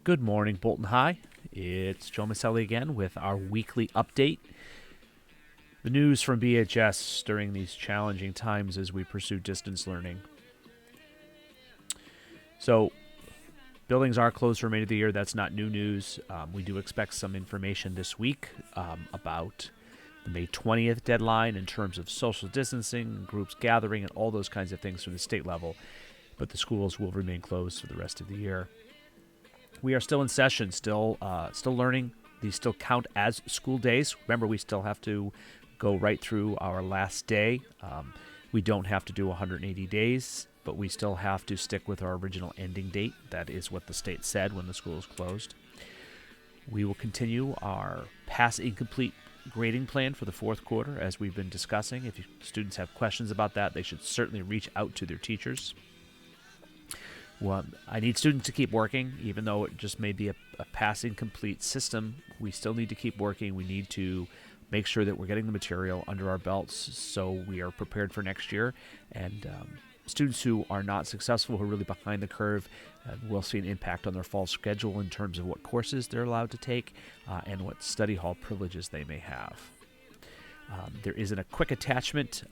Good morning, Bolton High. It's Joe Maselli again with our weekly update. The news from BHS during these challenging times as we pursue distance learning. So, buildings are closed for the remainder of the year. That's not new news. We do expect some information this week about the May 20th deadline in terms of social distancing, groups gathering, and all those kinds of things from the state level. But the schools will remain closed for the rest of the year. We are still in session, still learning. These still count as school days. Remember, we still have to go right through our last day. We don't have to do 180 days, but we still have to stick with our original ending date. That is what the state said when the schools closed. We will continue our pass incomplete grading plan for the fourth quarter, as we've been discussing. If students have questions about that, they should certainly reach out to their teachers. Well, I need students to keep working, even though it just may be a passing complete system. We still need to keep working. We need to make sure that we're getting the material under our belts so we are prepared for next year. And students who are not successful, who are really behind the curve, will see an impact on their fall schedule in terms of what courses they're allowed to take and what study hall privileges they may have. There isn't a quick attachment.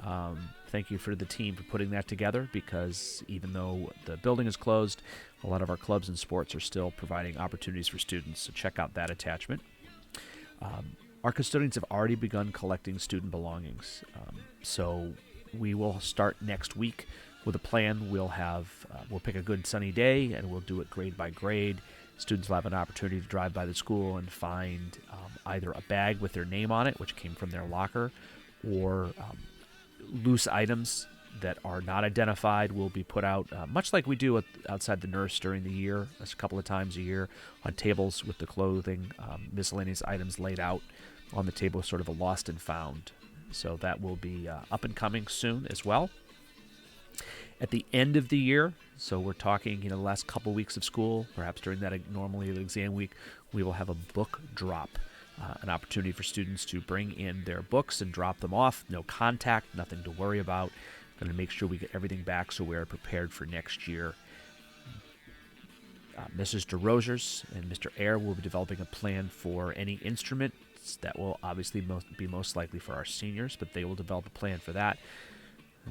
Thank you for the team for putting that together, because even though the building is closed, a lot of our clubs and sports are still providing opportunities for students. So check out that attachment. Our custodians have already begun collecting student belongings. So we will start next week with a plan. We'll pick a good sunny day and we'll do it grade by grade. Students will have an opportunity to drive by the school and find either a bag with their name on it, which came from their locker, or loose items that are not identified will be put out, much like we do outside the nurse during the year, a couple of times a year, on tables with the clothing, miscellaneous items laid out on the table, sort of a lost and found. So that will be up and coming soon as well. At the end of the year, so we're talking, the last couple weeks of school, perhaps during that normally the exam week, we will have a book drop, an opportunity for students to bring in their books and drop them off. No contact, nothing to worry about. Going to make sure we get everything back so we're prepared for next year. Mrs. DeRosiers and Mr. Ayer will be developing a plan for any instruments that will obviously be most likely for our seniors, but they will develop a plan for that.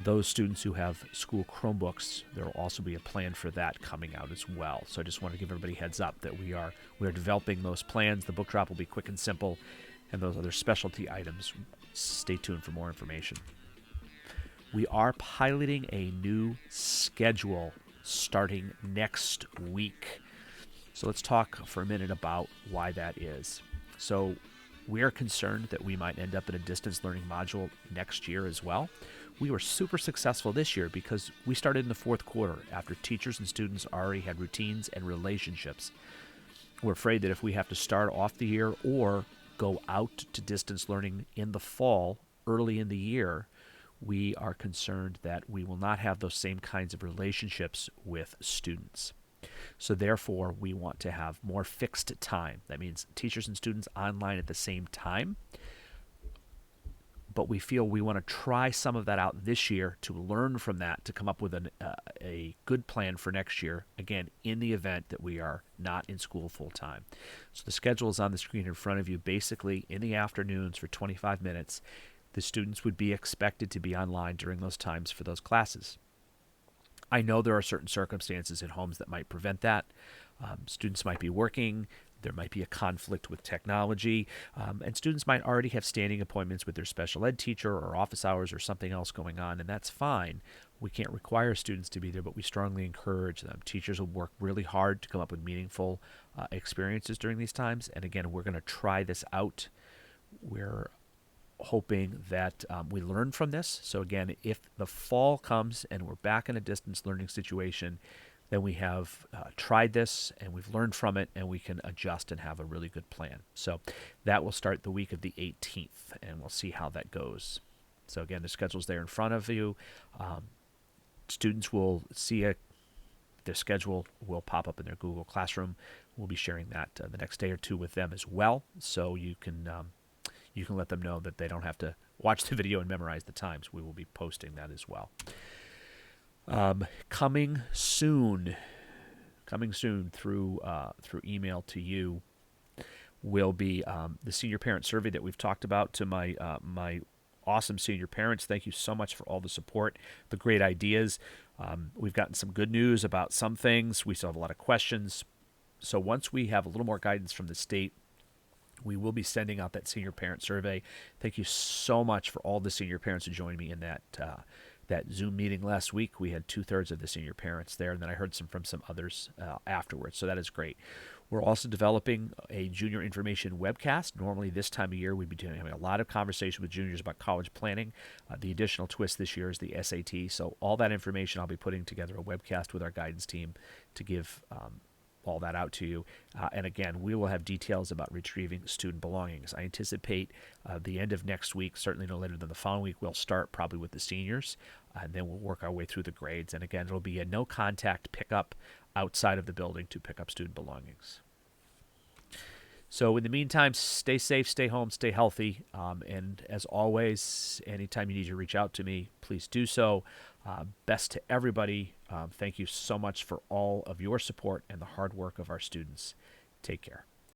Those students who have school Chromebooks, there will also be a plan for that coming out as well. So I just want to give everybody a heads up that we are developing those plans. The book drop will be quick and simple, and those other specialty items, stay tuned for more information. We are piloting a new schedule starting next week. So let's talk for a minute about why that is. So we are concerned that we might end up in a distance learning module next year as well. We were super successful this year because we started in the fourth quarter after teachers and students already had routines and relationships. We're afraid that if we have to start off the year or go out to distance learning in the fall, early in the year, we are concerned that we will not have those same kinds of relationships with students. So therefore, we want to have more fixed time. That means teachers and students online at the same time. But we feel we want to try some of that out this year to learn from that, to come up with a good plan for next year, again, in the event that we are not in school full time. So the schedule is on the screen in front of you. Basically, in the afternoons for 25 minutes, the students would be expected to be online during those times for those classes. I know there are certain circumstances in homes that might prevent that. Students might be working. There might be a conflict with technology, and students might already have standing appointments with their special ed teacher or office hours or something else going on, and that's fine. We can't require students to be there, but we strongly encourage them. Teachers will work really hard to come up with meaningful experiences during these times, and again, we're going to try this out. We're hoping that we learn from this. So again, if the fall comes and we're back in a distance learning situation, then we have tried this and we've learned from it, and we can adjust and have a really good plan. So that will start the week of the 18th, and we'll see how that goes. So again, the schedule's there in front of you. Students will see their schedule will pop up in their Google Classroom. We'll be sharing that the next day or two with them as well, so you can let them know that they don't have to watch the video and memorize the times. We will be posting that as well. Coming soon, coming soon through email to you will be the senior parent survey that we've talked about to my awesome senior parents. Thank you so much for all the support, the great ideas. We've gotten some good news about some things. We still have a lot of questions. So once we have a little more guidance from the state, we will be sending out that senior parent survey. Thank you so much for all the senior parents who joined me in that Zoom meeting last week. We had 2/3 of the senior parents there, and then I heard from some others afterwards. So that is great. We're also developing a junior information webcast. Normally this time of year we'd be having a lot of conversation with juniors about college planning. The additional twist this year is the SAT. So all that information, I'll be putting together a webcast with our guidance team to give all that out to you. And again, we will have details about retrieving student belongings. I anticipate the end of next week, certainly no later than the following week, we'll start probably with the seniors, and then we'll work our way through the grades. And again, it'll be a no contact pickup outside of the building to pick up student belongings. So in the meantime, stay safe, stay home, stay healthy. And as always, anytime you need to reach out to me, please do so. Best to everybody. Thank you so much for all of your support and the hard work of our students. Take care.